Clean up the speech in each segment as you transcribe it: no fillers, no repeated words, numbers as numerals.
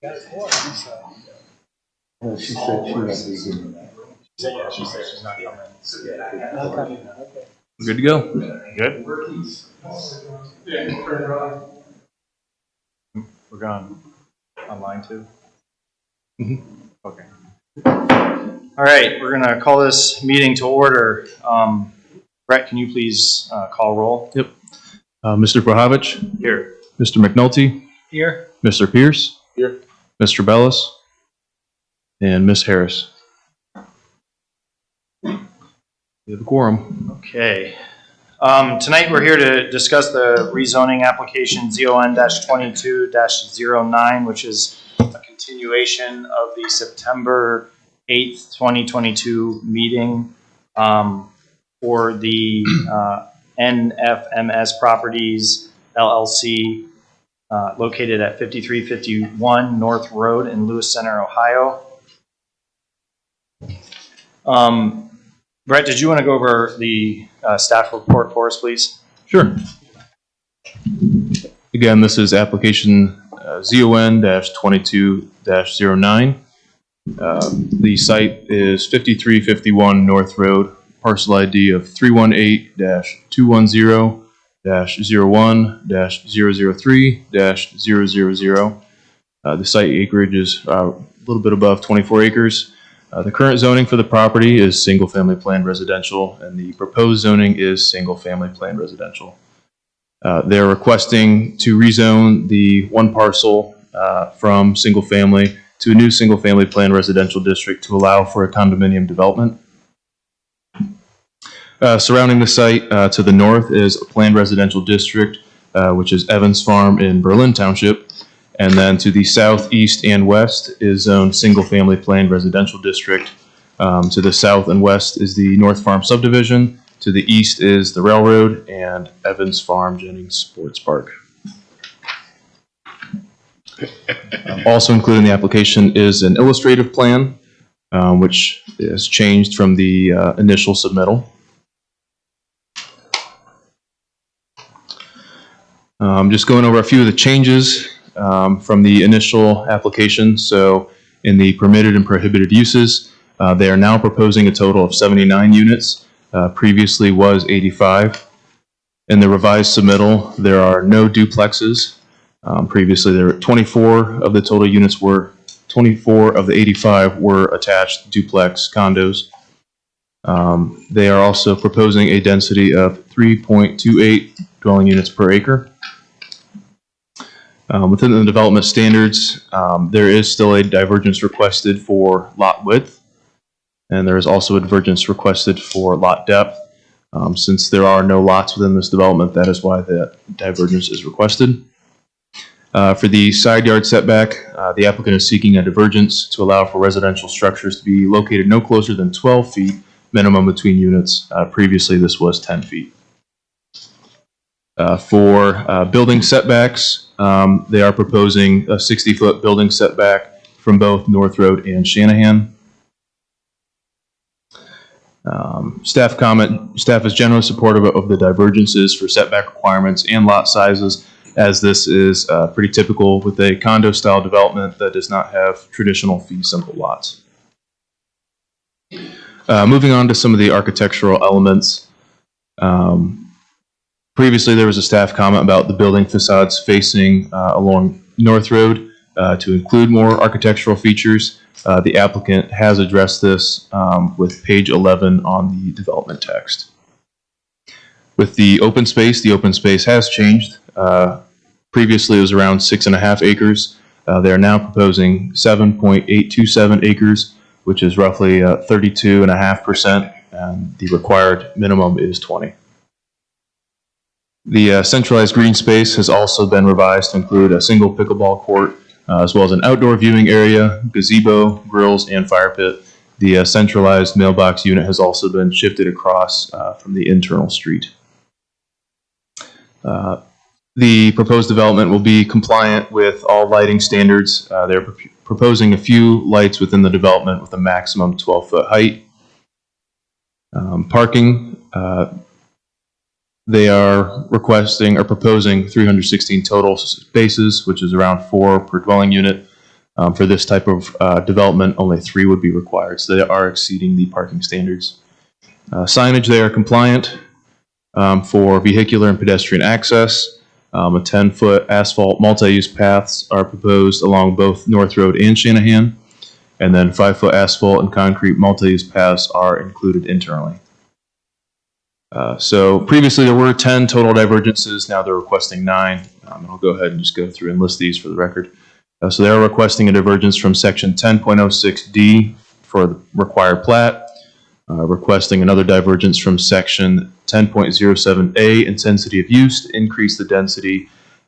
Well, she said she won't be here. She said she's not coming. Okay. Good to go. Good? We're going online too? Okay. All right, we're going to call this meeting to order. Brett, can you please call roll? Yep. Mr. Prahovich, Here. Mr. McNulty, Here. Mr. Pierce, Here. Mr. Bellis, and Miss Harris. We have a quorum. Okay. Tonight we're here to discuss the rezoning application ZON-22-09, which is a continuation of the September 8th, 2022 meeting for the NFMS Properties LLC located at 5351 North Road in Lewis Center, Ohio. Brett, did you want to go over the staff report for us, please? Sure. Again, this is application ZON-22-09. The site is 5351 North Road, parcel ID of 318-210-01-003-000. The site acreage is a little bit above 24 acres. The current zoning for the property is single-family planned residential, and the proposed zoning is single-family planned residential. They're requesting to rezone the one parcel from single-family to a new single-family planned residential district to allow for a condominium development. Surrounding the site to the north is a planned residential district, which is Evans Farm in Berlin Township. And then to the south, east, and west is zoned single-family planned residential district. To the south and west is the North Farm subdivision. To the east is the railroad and Evans Farm Jennings Sports Park. Also included in the application is an illustrative plan, which is changed from the initial submittal. Just going over a few of the changes from the initial application. So in the permitted and prohibited uses, they are now proposing a total of 79 units. Previously was 85. In the revised submittal, there are no duplexes. Previously, there were 24 of the total units were 24 of the 85 were attached duplex condos. They are also proposing a density of 3.28 dwelling units per acre. Within the development standards, there is still a divergence requested for lot width, and there is also a divergence requested for lot depth. Since there are no lots within this development, that is why the divergence is requested. For the side yard setback, the applicant is seeking a divergence to allow for residential structures to be located no closer than 12 feet minimum between units. Previously, this was 10 feet. For building setbacks, they are proposing a 60-foot building setback from both North Road and Shanahan. Staff is generally supportive of the divergences for setback requirements and lot sizes, as this is pretty typical with a condo-style development that does not have traditional fee simple lots. Moving on to some of the architectural elements. Previously, there was a staff comment about the building facades facing along North Road to include more architectural features. The applicant has addressed this with page 11 on the development text. With the open space has changed. Previously, it was around 6.5 acres. They are now proposing 7.827 acres, which is roughly 32.5%, and the required minimum is 20. The centralized green space has also been revised to include a single pickleball court, as well as an outdoor viewing area, gazebo, grills, and fire pit. The centralized mailbox unit has also been shifted across from the internal street. The proposed development will be compliant with all lighting standards. They're proposing a few lights within the development with a maximum 12-foot height. Parking, they are proposing 316 total spaces, which is around 4 per dwelling unit. For this type of development, only 3 would be required, so they are exceeding the parking standards. Signage, they are compliant for vehicular and pedestrian access. A 10-foot asphalt multi-use paths are proposed along both North Road and Shanahan, and then 5-foot asphalt and concrete multi-use paths are included internally. So previously there were 10 total divergences, now they're requesting 9. And I'll go ahead and just go through and list these for the record. So they are requesting a divergence from section 10.06D for the required plat, requesting another divergence from section 10.07A, intensity of use, to increase the density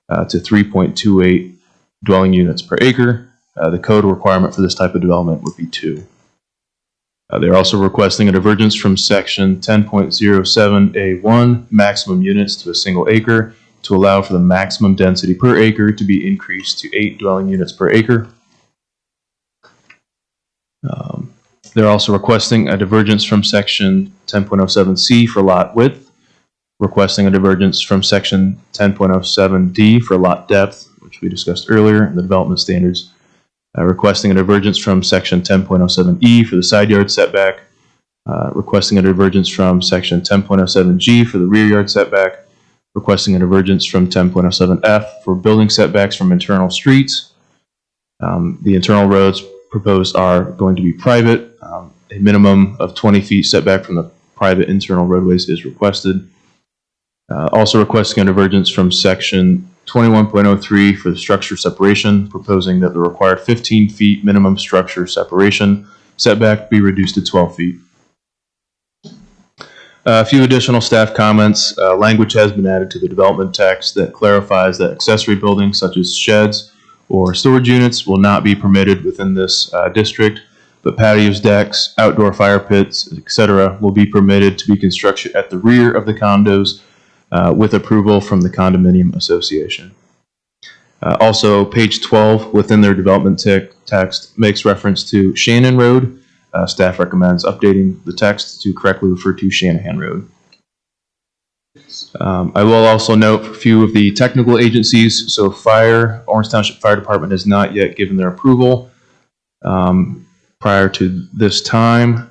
to 3.28 dwelling units per acre. The code requirement for this type of development would be 2. They're also requesting a divergence from section 10.07A1, maximum units to a single acre, to allow for the maximum density per acre to be increased to 8 dwelling units per acre. They're also requesting a divergence from section 10.07C for lot width, requesting a divergence from section 10.07D for lot depth, which we discussed earlier in the development standards, requesting a divergence from section 10.07E for the side yard setback, requesting a divergence from section 10.07G for the rear yard setback, requesting a divergence from 10.07F for building setbacks from internal streets. The internal roads proposed are going to be private. A minimum of 20 feet setback from the private internal roadways is requested. Also requesting a divergence from section 21.03 for the structure separation, proposing that the required 15 feet minimum structure separation setback be reduced to 12 feet. A few additional staff comments. Language has been added to the development text that clarifies that accessory buildings such as sheds or storage units will not be permitted within this district, but patios, decks, outdoor fire pits, etc. will be permitted to be constructed at the rear of the condos with approval from the condominium association. Also, page 12 within their development text makes reference to Shannon Road. Staff recommends updating the text to correctly refer to Shanahan Road. I will also note a few of the technical agencies. So Orange Township Fire Department has not yet given their approval prior to this time.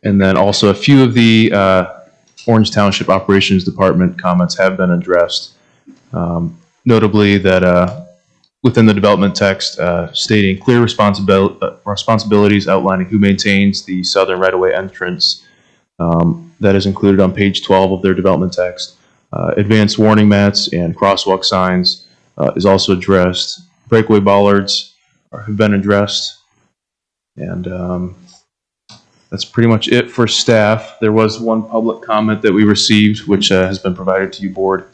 And then also a few of the Orange Township Operations Department comments have been addressed. Notably that within the development text stating clear responsibilities outlining who maintains the southern right-of-way entrance. That is included on page 12 of their development text. Advanced warning mats and crosswalk signs is also addressed. Breakaway bollards have been addressed. And that's pretty much it for staff. There was one public comment that we received, which has been provided to you, board.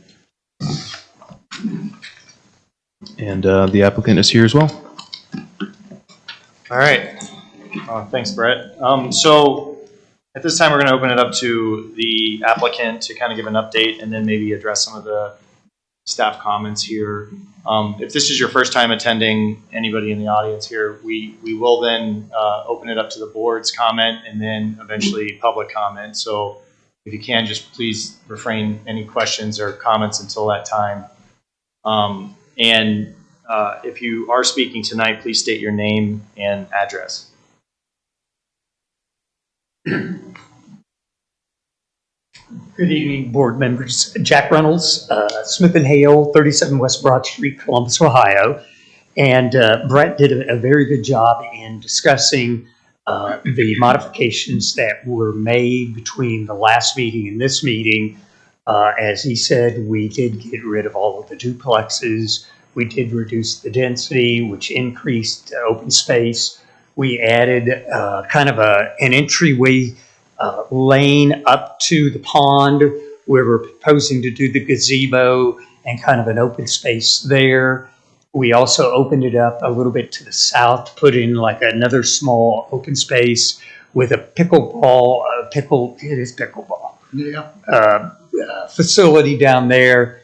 And the applicant is here as well. All right. Thanks, Brett. So at this time, we're going to open it up to the applicant to kind of give an update and then maybe address some of the staff comments here. If this is your first time attending, anybody in the audience here, we will then open it up to the board's comment and then eventually public comment. So if you can, just please refrain any questions or comments until that time. And if you are speaking tonight, please state your name and address. Good evening, board members. Jack Reynolds, Smith & Hale, 37 West Broad Street, Columbus, Ohio. And Brett did a very good job in discussing the modifications that were made between the last meeting and this meeting. As he said, we did get rid of all of the duplexes. We did reduce the density, which increased open space. We added kind of an entryway lane up to the pond where we're proposing to do the gazebo and kind of an open space there. We also opened it up a little bit to the south, put in like another small open space with a pickleball, facility down there.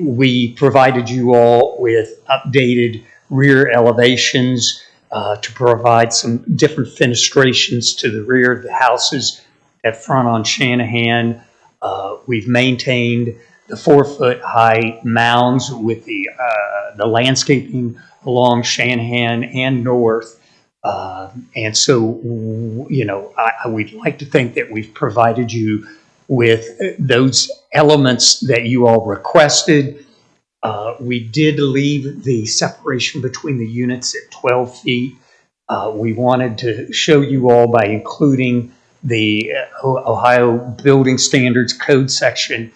We provided you all with updated rear elevations to provide some different fenestrations to the rear of the houses at front on Shanahan. We've maintained the 4-foot-high mounds with the landscaping along Shanahan and north. And so, you know, we'd like to think that we've provided you with those elements that you all requested. We did leave the separation between the units at 12 feet. We wanted to show you all by including the Ohio Building Standards Code section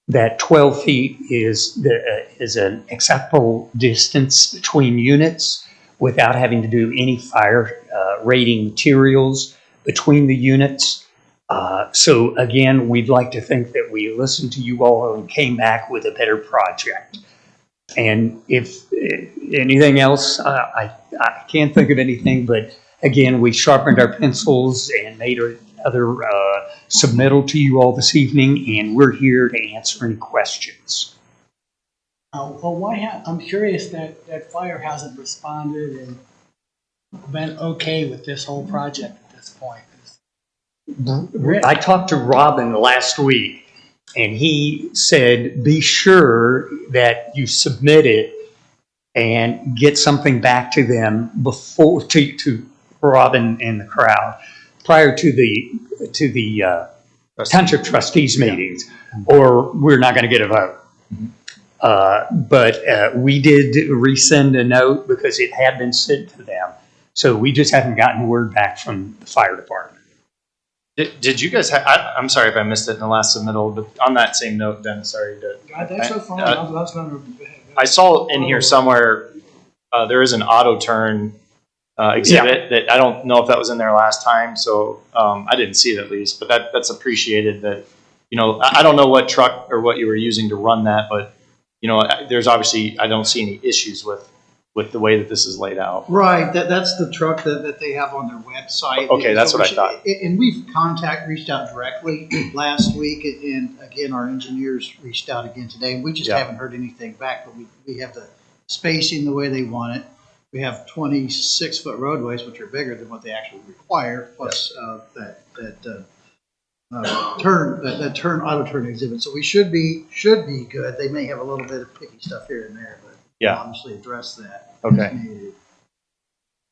that 12 feet is an acceptable distance between units without having to do any fire rating materials between the units. So again, we'd like to think that we listened to you all and came back with a better project. And if anything else, I can't think of anything, but again, we sharpened our pencils and made another submittal to you all this evening, and we're here to answer any questions. Well, I'm curious that fire hasn't responded and been okay with this whole project at this point. I talked to Robin last week, and he said, be sure that you submit it and get something back to them before, to Robin and the crowd, prior to the Township trustees meetings, or we're not going to get a vote. But we did resend a note because it had been sent to them. So we just haven't gotten word back from the fire department. Did you guys I'm sorry if I missed it in the last submittal, but on that same note, then sorry to. That's so fun. I saw in here somewhere there is an auto turn exhibit that I don't know if that was in there last time, so I didn't see it at least, but that's appreciated. That, you know, I don't know what truck or what you were using to run that, but you know, there's obviously, I don't see any issues with the way that this is laid out. Right, that's the truck that they have on their website. Okay, that's what I thought. And we've reached out directly last week, and again, our engineers reached out again today, and we just haven't heard anything back, but we have the spacing the way they want it. We have 26-foot roadways, which are bigger than what they actually require, plus that auto turn exhibit. So we should be good. They may have a little bit of picky stuff here and there, but we'll obviously address that. Okay.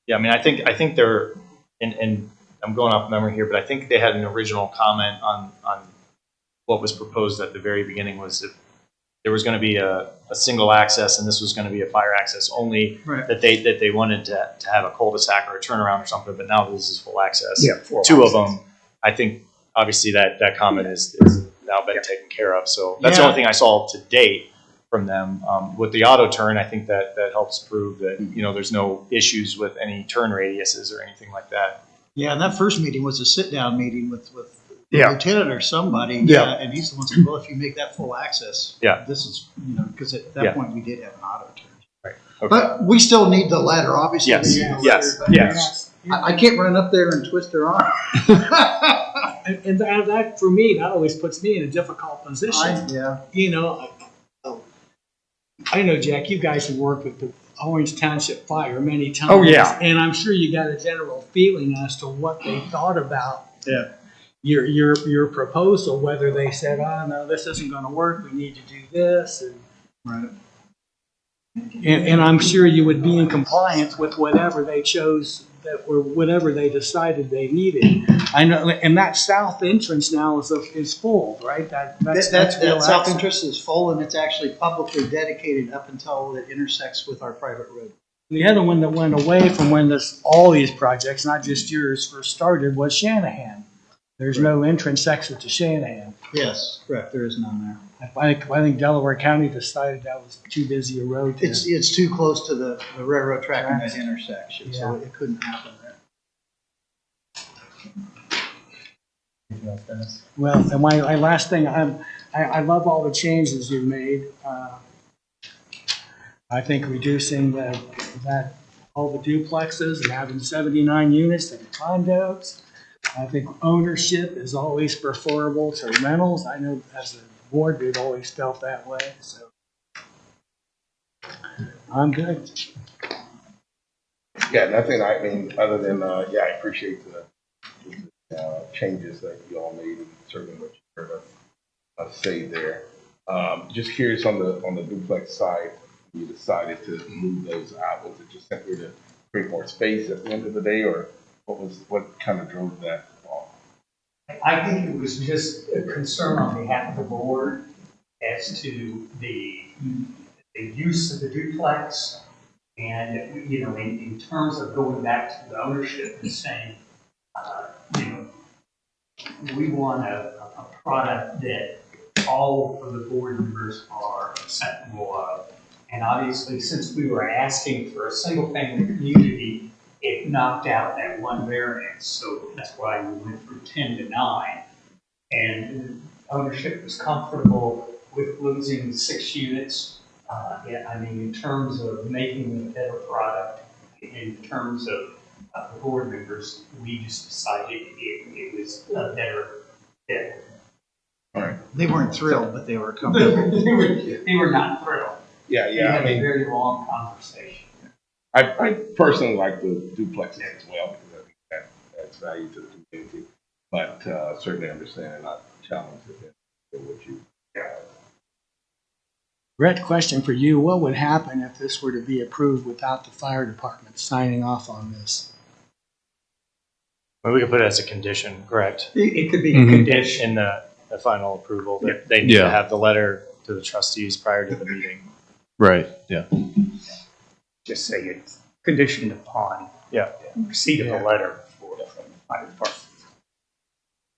Yeah, I mean, I think they're, and I'm going off memory here, but I think they had an original comment on what was proposed at the very beginning was if there was going to be a single access and this was going to be a fire access only, right, that they wanted to have a cul-de-sac or a turnaround or something, but now this is full access. Yeah, two of them. I think obviously that comment is now been taken care of. So that's the only thing I saw to date from them. With the auto turn, I think that helps prove that, you know, there's no issues with any turn radiuses or anything like that. Yeah, and that first meeting was a sit-down meeting with the lieutenant or somebody. And he's the one who said, well, if you make that full access, this is, you know, because at that point we did have an auto turn. Right. Okay. But we still need the letter, obviously. Yes. I can't run up there and twist their arm. and that, for me, that always puts me in a difficult position. You know, I know, Jack, you guys have worked with the Orange Township Fire many times. Oh, yeah. And I'm sure you got a general feeling as to what they thought about your proposal, whether they said, oh, no, this isn't going to work, we need to do this. And I'm sure you would be in compliance with whatever they chose, or whatever they decided they needed. I know, and that south entrance now is full, right? That south entrance is full, and it's actually publicly dedicated up until it intersects with our private road. The other one that went away from when all these projects, not just yours, first started was Shanahan. There's no entrance exit to Shanahan. Yes, correct. There is none there. I think Delaware County decided that was too busy a road. It's too close to the railroad track in that intersection, so it couldn't happen there. Well, and my last thing, I love all the changes you've made. I think reducing that all the duplexes and having 79 units and condos. I think ownership is always preferable to rentals. I know as a board we've always felt that way. So I'm good. Yeah, nothing. I mean, other than I appreciate the changes that you all made, and certainly what you heard us say there. Just curious on the duplex side, you decided to move those out. Was it just simply to create more space at the end of the day, or what kind of drove that thought? I think it was just a concern on behalf of the board as to the use of the duplex. And, you know, in terms of going back to the ownership and saying, you know, we want a product that all of the board members are acceptable of. And obviously, since we were asking for a single-family community, it knocked out that one variance. So that's why we went from 10 to 9. And ownership was comfortable with losing 6 units. Yeah, I mean, in terms of making a better product, in terms of the board members, we just decided it was a better fit. They weren't thrilled, but they were comfortable. They were not thrilled. Yeah, We yeah. had I mean, a very long conversation. I personally like the duplexes as well because I think that adds value to the community. But certainly understand and not challenge what you. Brett, question for you. What would happen if this were to be approved without the fire department signing off on this? Well, we could put it as a condition, correct? It could be a Mhm. condition. In the final approval, that they need to Yeah. have the letter to the trustees prior to the meeting. Right, yeah. Just say it's conditioned upon Yeah. receipt of the letter from the fire department.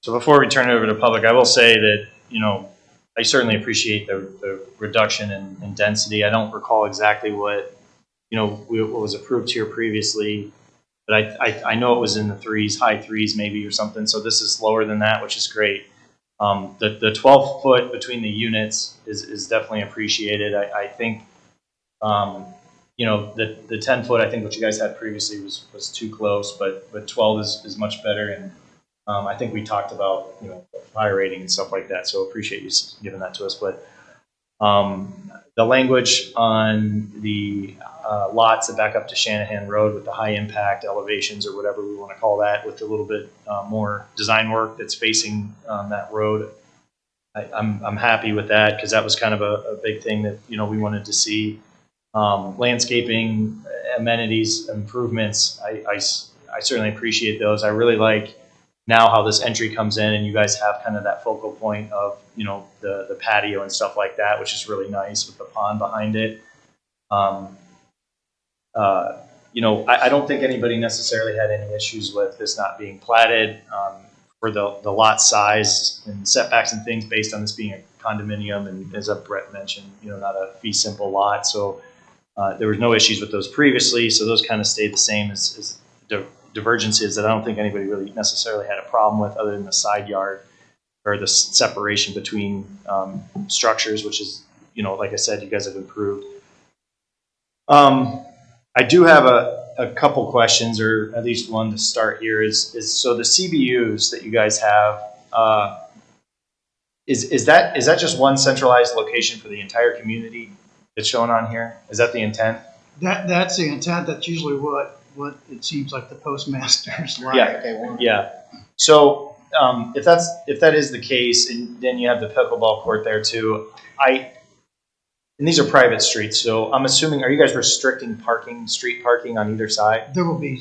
So before we turn it over to public, I will say that, you know, I certainly appreciate the reduction in density. I don't recall exactly what, you know, what was approved here previously, but I know it was in the threes, high threes maybe or something. So this is lower than that, which is great. The 12 foot between the units is definitely appreciated. I think, you know, the 10 foot, I think what you guys had previously was too close, but 12 is much better. And I think we talked about, you know, fire rating and stuff like that. So appreciate you giving that to us. But the language on the lots that back up to Shanahan Road with the high impact elevations or whatever we want to call that, with a little bit more design work that's facing that road, I'm happy with that because that was kind of a big thing that, you know, we wanted to see. Landscaping, amenities, improvements, I certainly appreciate those. I really like now how this entry comes in and you guys have kind of that focal point of, you know, the patio and stuff like that, which is really nice with the pond behind it. You know, I don't think anybody necessarily had any issues with this not being platted for the lot size and setbacks and things based on this being a condominium. And as Brett mentioned, you know, not a fee simple lot. So there was no issues with those previously. So those kind of stayed the same as divergences that I don't think anybody really necessarily had a problem with other than the side yard or the separation between structures, which is, you know, like I said, you guys have improved. I do have a couple questions, or at least one to start here is so the CBUs that you guys have, is that just one centralized location for the entire community that's shown on here? Is that the intent? That's the intent. That's usually what it seems like the postmasters like. Yeah. They want. Yeah. So if that is the case, and then you have the pickleball court there too, and these are private streets, so I'm assuming, are you guys restricting street parking on either side? There will be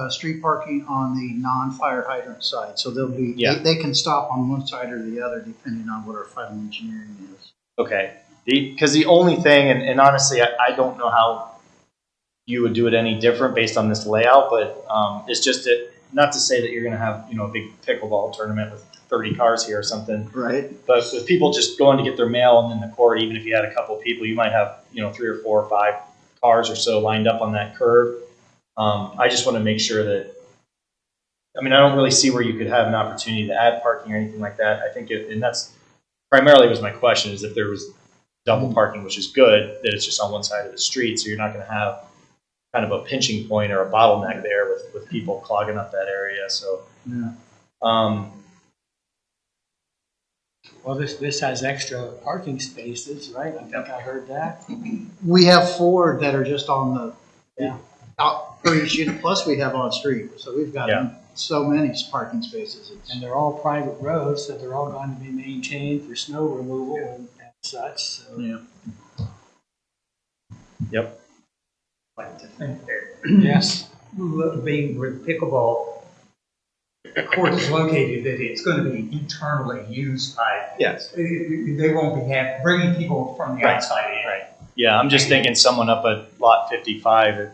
street parking on the non-fire hydrant side, so they'll be Yeah. they can stop on one side or the other depending on what our final engineering is. Okay. Because the only thing, and honestly, I don't know how you would do it any different based on this layout, but it's just that, not to say that you're going to have, you know, a big pickleball tournament with 30 cars here or something. Right. But with people just going to get their mail and in the court, even if you had a couple of people, you might have, you know, 3 or 4 or 5 cars or so lined up on that curve. I just want to make sure that, I mean, I don't really see where you could have an opportunity to add parking or anything like that. I think and that's primarily was my question, is if there was double parking, which is good, that it's just on one side of the street. So you're not going to have kind of a pinching point or a bottleneck there with people clogging up that area. So, Yeah. Well, this has extra parking spaces, right? I think I heard that. We have 4 that are just on the Yeah. out per each unit. Plus we have on street, so we've got Yeah. so many parking spaces. And they're all private roads, so they're all going to be maintained for snow removal and such, so. Yeah. Yep. Like to think there. Yes. Being where the pickleball court is located, that it's going to be internally used by. Yes. They won't be bringing people from the Right. outside in. Right. Yeah, I'm just thinking someone up at lot 55 that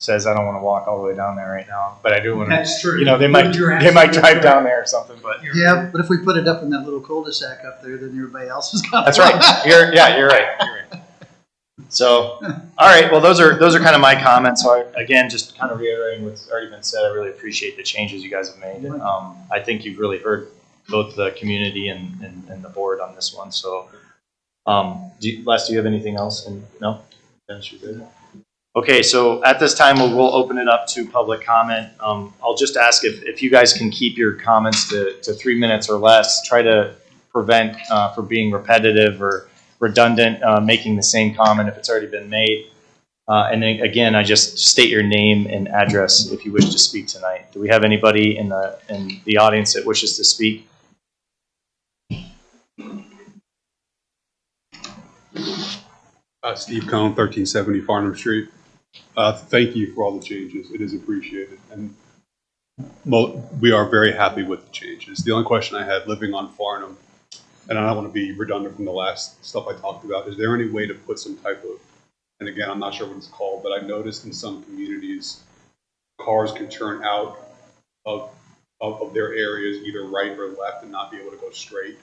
says, I don't want to walk all the way down there right now, but I do want to, That's true. you know, they might You're drive absolutely down there or something, but. Yeah, but if we put it up in that little cul-de-sac up there, then everybody else is gonna. That's right. You're right. You're right. So, all right. Well, those are kind of my comments. So, again, just kind of reiterating what's already been said. I really appreciate the changes you guys have made. I think you've really heard both the community and the board on this one. So, Les, do you have anything else? And no, Dennis, you're good. Okay. So at this time, we'll open it up to public comment. I'll just ask if you guys can keep your comments to 3 minutes or less. Try to prevent for being repetitive or redundant, making the same comment if it's already been made. And then again, I just state your name and address if you wish to speak tonight. Do we have anybody in the audience that wishes to speak? Steve Cohn, 1370 Farnham Street. Thank you for all the changes. It is appreciated. And we are very happy with the changes. The only question I had living on Farnham, and I don't want to be redundant from the last stuff I talked about, is there any way to put some type of, and again, I'm not sure what it's called, but I've noticed in some communities, cars can turn out of their areas either right or left and not be able to go straight.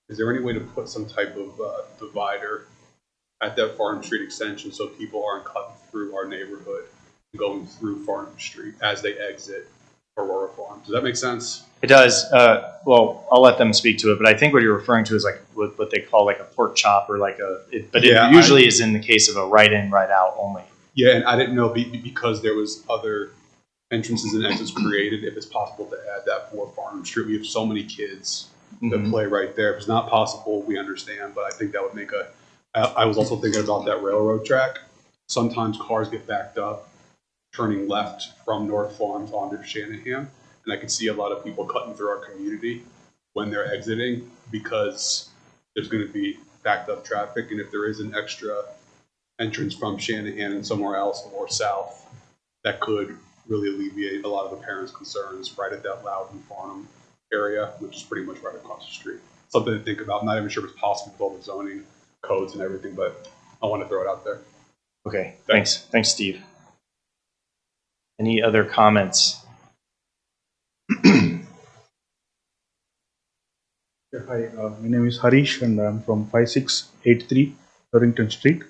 Is there any way to put some type of divider at that Farnham Street extension so people aren't cutting through our neighborhood and going through Farnham Street as they exit Aurora Farm? Does that make sense? It does. Well, I'll let them speak to it, but I think what you're referring to is like what they call like a pork chop or like it usually is in the case of a right in, right out only. Yeah, and I didn't know because there was other entrances and exits created, if it's possible to add that for Farnham Street. We have so many kids that play right there. If it's not possible, we understand, but I think that would make I was also thinking about that railroad track. Sometimes cars get backed up turning left from North Farms onto Shanahan, and I can see a lot of people cutting through our community when they're exiting because there's going to be backed up traffic, and if there is an extra entrance from Shanahan and somewhere else or south, that could really alleviate a lot of the parents' concerns right at that Loudon Farnham area, which is pretty much right across the street. Something to think about. I'm not even sure if it's possible with all the zoning codes and everything, but I want to throw it out there. Okay, thanks, Steve. Any other comments? Yeah, hi, my name is Harish and I'm from 5683 Torrington Street.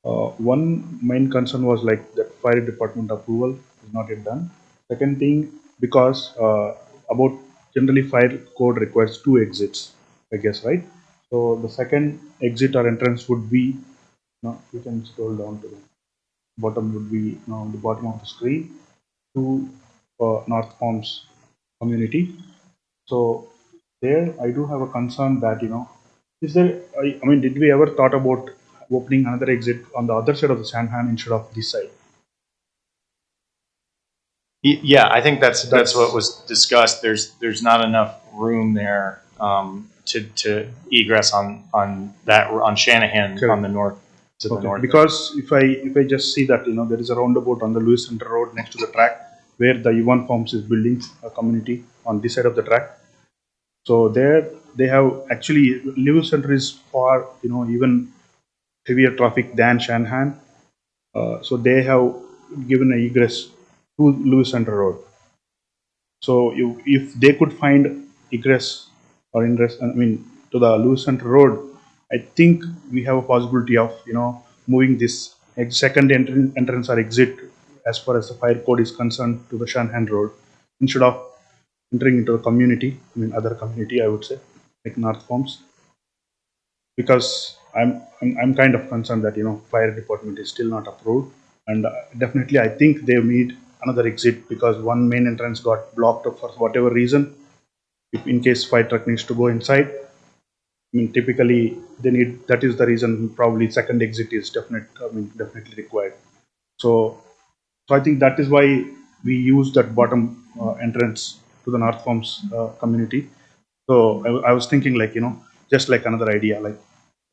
One main concern was like that fire department approval is not yet done. Second thing, because about generally fire code requires 2 exits, I guess, right? So the second exit or entrance would be, no, you can scroll down to the bottom, would be on the bottom of the screen to North Farms community. So there I do have a concern that, is there, I mean, did we ever thought about opening another exit on the other side of the Shanahan instead of this side? Yeah, I think that's what was discussed. There's not enough room there to egress on Shanahan. Correct. On the north to the north. Because if I just see that there is a roundabout on the Lewis Center Road next to the track where the Yvonne Farms is building a community on this side of the track. So there they have actually Lewis Center is far even heavier traffic than Shanahan. So they have given an egress to Lewis Center Road. So if they could find egress or ingress, to the Lewis Center Road, I think we have a possibility of moving this second entrance or exit as far as the fire code is concerned to the Shanahan Road instead of entering into the community. Other community, I would say, like North Farms, because I'm kind of concerned that fire department is still not approved, and definitely I think they need another exit because one main entrance got blocked up for whatever reason. If in case fire truck needs to go inside, typically they need. That is the reason. Probably second exit is definitely required. So I think that is why we use that bottom entrance to the North Farms community. So I was thinking just like another idea, like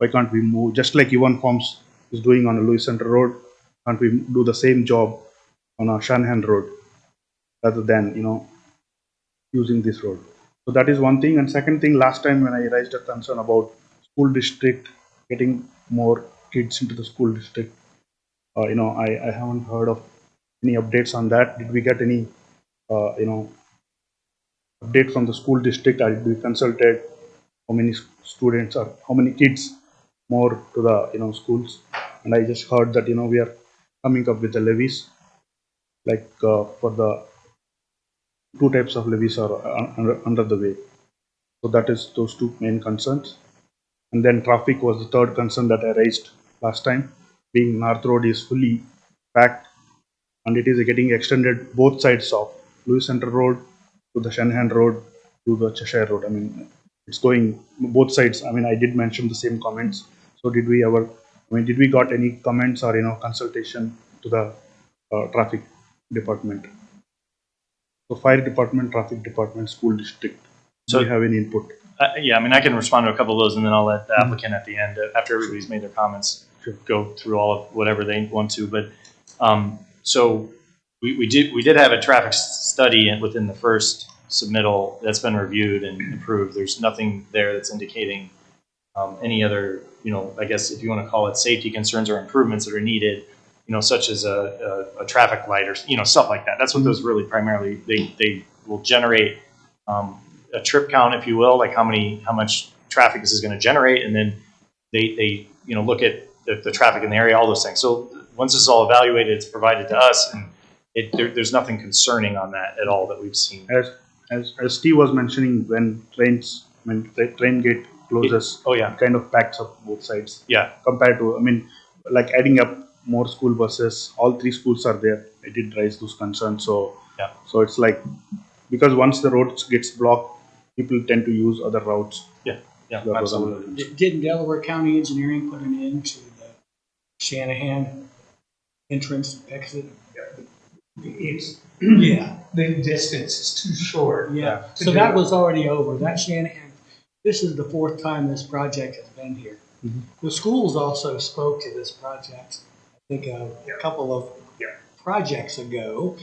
Why can't we move, just like Yvonne Farms is doing on a Lewis Center Road, can't we do the same job on a Shanahan Road rather than, using this road? So that is one thing. And second thing, last time when I raised a concern about school district getting more kids into the school district, I haven't heard of any updates on that. Did we get any, update from the school district? Did we consulted how many students or how many kids more to the, schools? And I just heard that, we are coming up with the levies, like for the two types of levies are under the way. So that is those two main concerns. And then traffic was the third concern that I raised last time, being North Road is fully packed and it is getting extended both sides of Lewis Center Road to the Shanahan Road to the Cheshire Road. I mean, it's going both sides. I mean, I did mention the same comments. So did we got any comments or, consultation to the traffic department? So fire department, traffic department, school district. So- Do you have any input? Yeah, I mean, I can respond to a couple of those, and then I'll let the applicant at the end, after everybody's made their comments, go through all of whatever they want to. But so we did have a traffic study within the first submittal that's been reviewed and approved. There's nothing there that's indicating any other, I guess if you want to call it safety concerns or improvements that are needed, such as a traffic light or stuff like that. That's what those really primarily they will generate. A trip count, if you will, like how much traffic this is going to generate, and then they look at the traffic in the area, all those things. So once this is all evaluated, it's provided to us, and there's nothing concerning on that at all that we've seen. As Steve was mentioning, when the train gate closes, Yeah, it kind of packs up both sides. yeah, Compared to, like adding up more school buses, all three schools are there. I did raise those concerns. So yeah. So it's like, because once the roads gets blocked, people tend to use other routes. Yeah, That was absolutely. Didn't Delaware County Engineering put an end to the Shanahan entrance exit? It's, Yeah, the distance is too short. yeah. To So do that it. was already over. That Shanahan, this is the fourth time this project has been here. Mhm. The schools also spoke to this project, I think a couple of projects ago,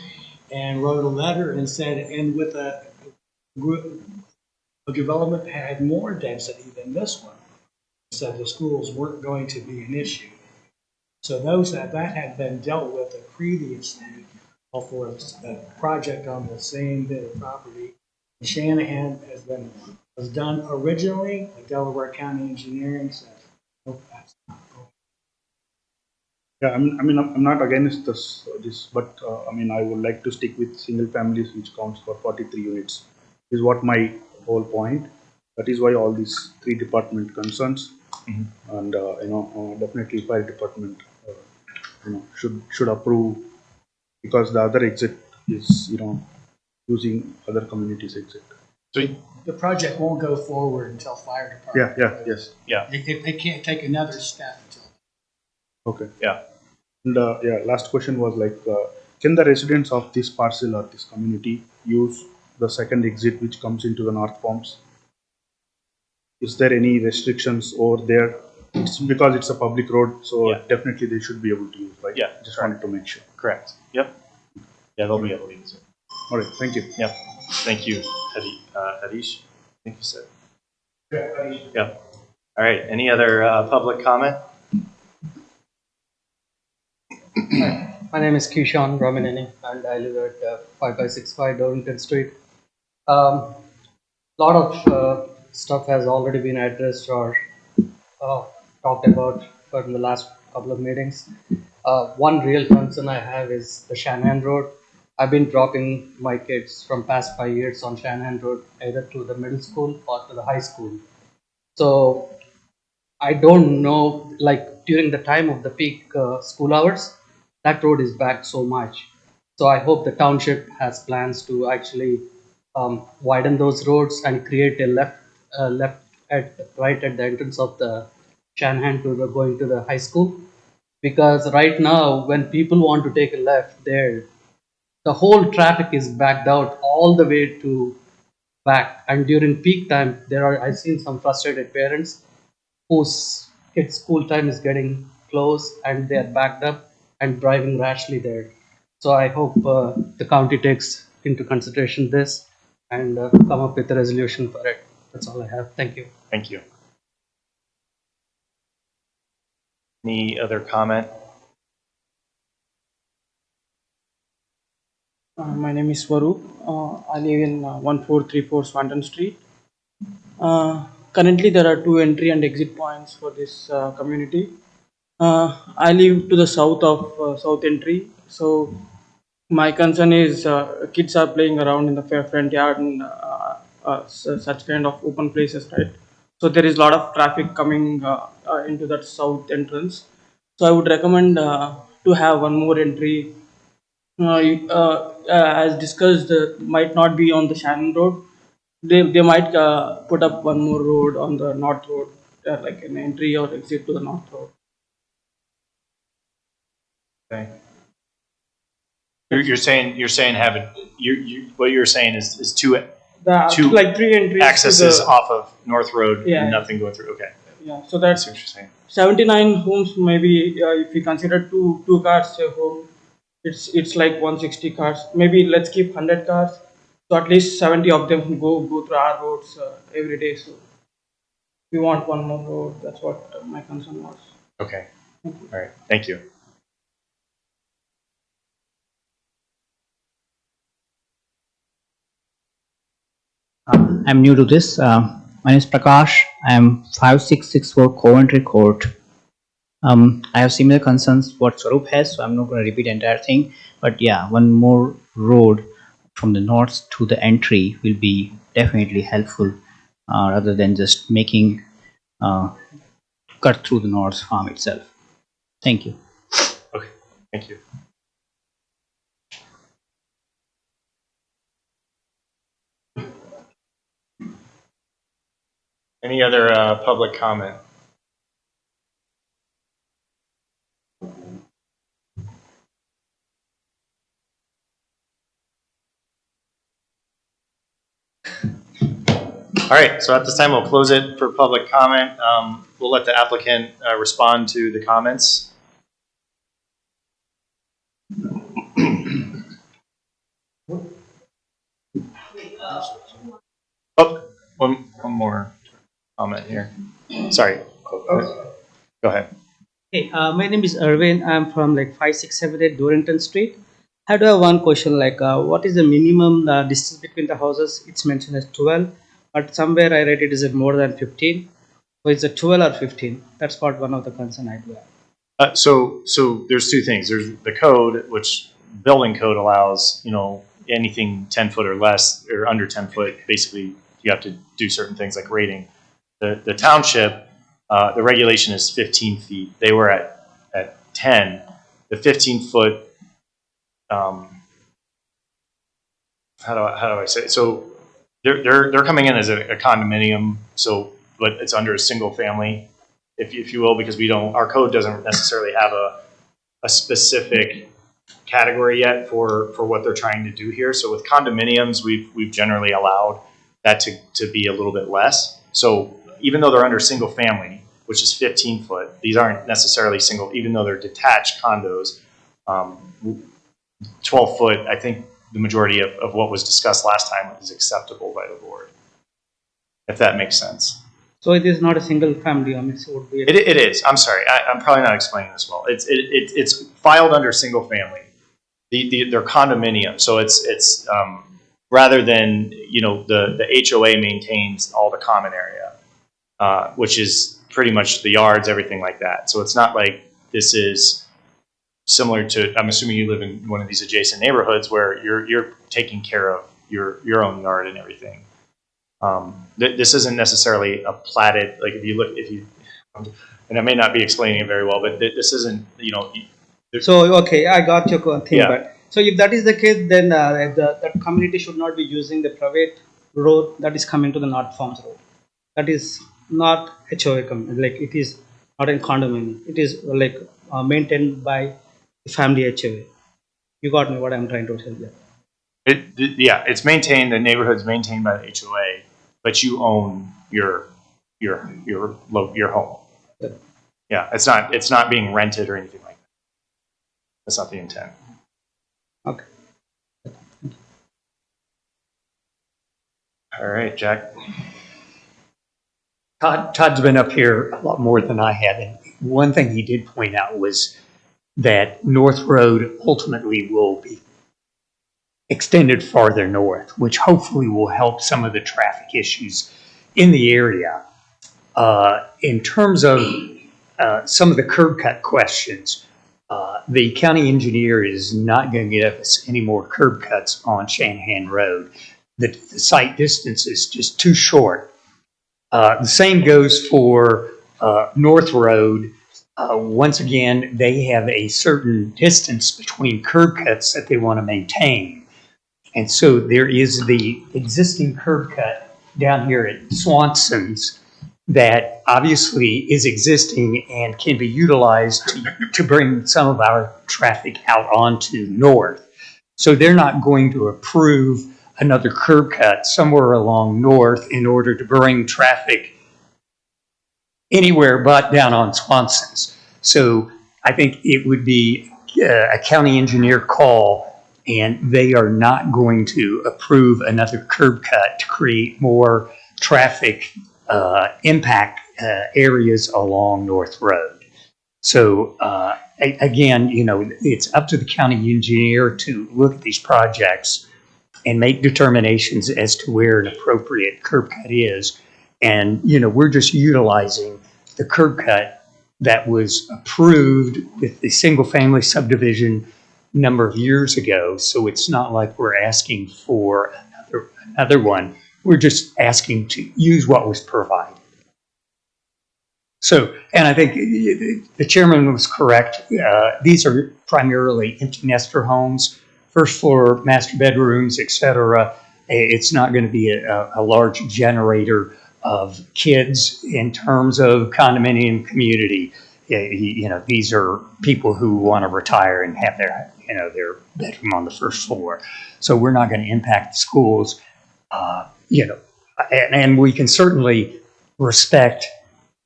and wrote a letter and said, and with a group, a development that had more density than this one, said the schools weren't going to be an issue. So that had been dealt with previously for a project on the same bit of property. Shanahan was done originally. The Delaware County Engineering said, nope, that's not going. Yeah, I'm not against this, but I would like to stick with single families, which counts for 43 units. Is what my whole point. That is why all these three department concerns, and definitely fire department, should approve, because the other exit is using other communities' exit. So The project won't go forward until fire department. Yes. They can't take another step until. Okay. Yeah. And last question was like, can the residents of this parcel or this community use the second exit which comes into the North Palms? Is there any restrictions over there? It's because it's a public road, so Yeah. definitely they should be able to use, right? Yeah, Just wanted to make sure. correct. Yep. Yeah, they'll be able to use it. All right, thank you. Yep. Thank you, Hadish. I think you said. Yep. All right. Any other public comment? My name is Kishan Ramaneni, and I live at 5565 Dorrington Street. Lot of stuff has already been addressed or talked about in the last couple of meetings. One real concern I have is the Shanahan Road. I've been dropping my kids from past 5 years on Shanahan Road, either to the middle school or to the high school. So I don't know, like during the time of the peak school hours, that road is backed so much. So I hope the township has plans to actually widen those roads and create a right at the entrance of the Shanahan to going to the high school. Because right now, when people want to take a left there, the whole traffic is backed out all the way to back. And during peak time, I've seen some frustrated parents whose kids' school time is getting close and they are backed up and driving rashly there. So I hope the county takes into consideration this and come up with a resolution for it. That's all I have. Thank you. Thank you. Any other comment? My name is Swaroop. I live in 1434 Swanton Street. Currently, there are two entry and exit points for this community. I live to the south of South Entry, so my concern is kids are playing around in the front yard and such kind of open places, right? So there is a lot of traffic coming into that south entrance. So I would recommend to have one more entry. As discussed, might not be on the Shannon Road. They might put up one more road on the North Road, like an entry or exit to the North Road. Okay. You're saying have it. What you're saying is two Like three entries. accesses off of North Road Yeah. and nothing going through. Okay. Yeah, so that's That's what you're saying. 79 homes. Maybe if we consider two cars a home, it's like 160 cars. Maybe let's keep 100 cars. So at least 70 of them go through our roads every day. So we want one more road. That's what my concern was. Okay. All right. Thank you. I'm new to this. My name is Prakash. I'm 5664 Coventry Court. I have similar concerns what Swaroop has, so I'm not going to repeat the entire thing. But yeah, one more road from the north to the entry will be definitely helpful, rather than just making cut through the north farm itself. Thank you. Okay. Thank you. Any other public comment? All right, so at this time, we'll close it for public comment. We'll let the applicant respond to the comments. Oh, one more comment here. Sorry. Go ahead. Hey, my name is Irvin. I'm from like 5678 Dorrington Street. I do have one question, like what is the minimum distance between the houses? It's mentioned as 12, but somewhere I read it is more than 15. So is it 12 or 15? That's what one of the concern I do have. So there's two things. There's the code, which building code allows, anything 10 foot or less or under 10 foot. Basically, you have to do certain things like rating. The township, the regulation is 15 feet. They were at 10. The 15 foot. How do I say it? So they're coming in as a condominium. So, but it's under a single family, if you will, because our code doesn't necessarily have a specific category yet for what they're trying to do here. So with condominiums, we've generally allowed that to be a little bit less. So even though they're under single family, which is 15 foot, these aren't necessarily single, even though they're detached condos. 12 foot, I think the majority of what was discussed last time is acceptable by the board, if that makes sense. So it is not a single family. I mean, so it would be. It is. I'm sorry. I'm probably not explaining this well. It's filed under single family. They're condominium, so it's rather than the HOA maintains all the common area, which is pretty much the yards, everything like that. So it's not like this is similar to. I'm assuming you live in one of these adjacent neighborhoods where you're taking care of your own yard and everything. This isn't necessarily a platted, like if you, and I may not be explaining it very well, but this isn't, So, okay, I got your thing. Yeah. But so if that is the case, then that community should not be using the private road that is coming to the North Farms Road. That is not HOA community, like it is not in condominium. It is like maintained by the family HOA. You got me what I'm trying to tell you. it's maintained, the neighborhood's maintained by the HOA, but you own your home. Yeah, it's not being rented or anything like that. That's not the intent. Okay. All right, Jack. Todd's been up here a lot more than I have, and one thing he did point out was that North Road ultimately will be extended farther north, which hopefully will help some of the traffic issues in the area. In terms of some of the curb cut questions, the county engineer is not going to give us any more curb cuts on Shanahan Road. The site distance is just too short. The same goes for North Road. Once again, they have a certain distance between curb cuts that they want to maintain. And so there is the existing curb cut down here at Swanson's that obviously is existing and can be utilized to bring some of our traffic out onto North. So they're not going to approve another curb cut somewhere along North in order to bring traffic anywhere but down on Swanson's. So I think it would be a county engineer call, and they are not going to approve another curb cut to create more traffic impact areas along North Road. So again, it's up to the county engineer to look at these projects and make determinations as to where an appropriate curb cut is. And, we're just utilizing the curb cut that was approved with the single family subdivision number of years ago. So it's not like we're asking for another one. We're just asking to use what was provided. So, and I think the chairman was correct. These are primarily empty nester homes, first floor, master bedrooms, etc. It's not going to be a large generator of kids in terms of condominium community. These are people who want to retire and have their bedroom on the first floor. So we're not going to impact the schools, and we can certainly respect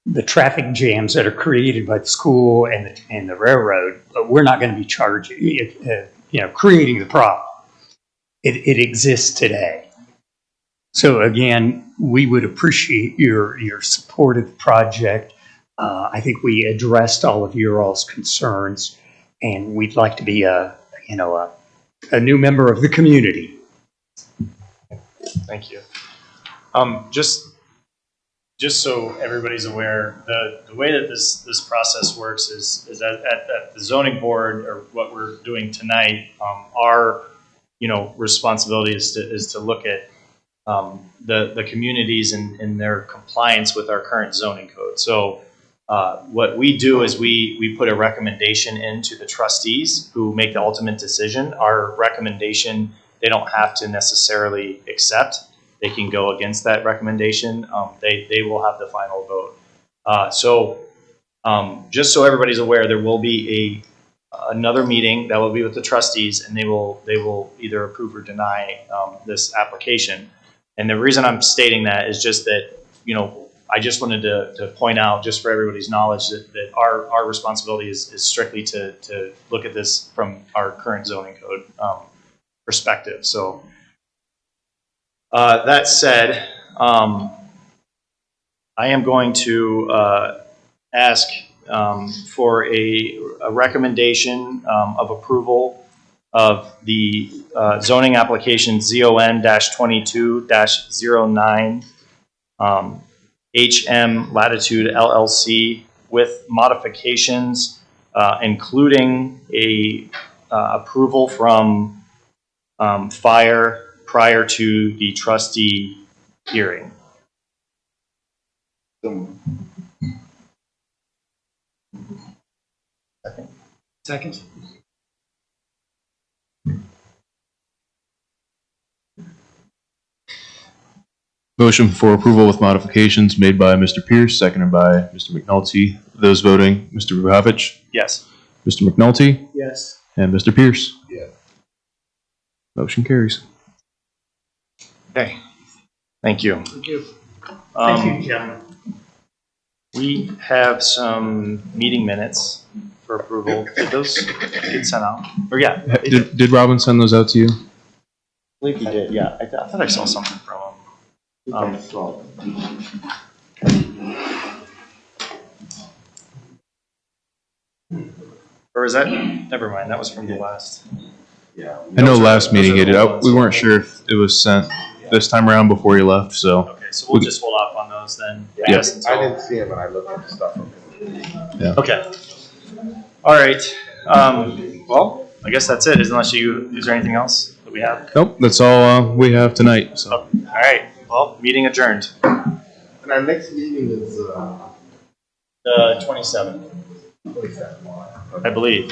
the traffic jams that are created by the school and the railroad, but we're not going to be creating the problem. It exists today. So again, we would appreciate your support of the project. I think we addressed all of your all's concerns, and we'd like to be a new member of the community. Thank you. Just so everybody's aware, the way that this process works is at the zoning board, or what we're doing tonight, our responsibility is to look at the communities and their compliance with our current zoning code. So what we do is we put a recommendation into the trustees who make the ultimate decision. Our recommendation, they don't have to necessarily accept. They can go against that recommendation. They will have the final vote. So just so everybody's aware, there will be another meeting that will be with the trustees, and they will either approve or deny this application. And the reason I'm stating that is just that, I just wanted to point out, just for everybody's knowledge, that our responsibility is strictly to look at this from our current zoning code perspective. So that said, I am going to ask for a recommendation of approval of the zoning application ZON-22-09 HM Latitude LLC with modifications, including a approval from fire prior to the trustee hearing. Second. Motion for approval with modifications made by Mr. Pierce, seconded by Mr. McNulty. Those voting, Mr. Vuhavich, Yes. Mr. McNulty, Yes. and Mr. Pierce. Yeah. Motion carries. Okay. Thank you. Thank you. Thank you, gentlemen. We have some meeting minutes for approval. Did those get sent out? Or yeah, they did. Did Robin send those out to you? I believe he did, yeah. I thought I saw something from him. Or is that, never mind, that was from the last. Yeah. I know Those are- last meeting those are it did. the ones. We weren't sure if it was sent this time around before you left, so. Okay, so we'll just hold off on those then. I Yeah. guess I until- didn't see him and I looked at the stuff. Okay. All right. Well, I guess that's it. Is there anything else that we have? Nope, that's all we have tonight, so. All right. Well, meeting adjourned. And our next meeting is, 27th, I believe.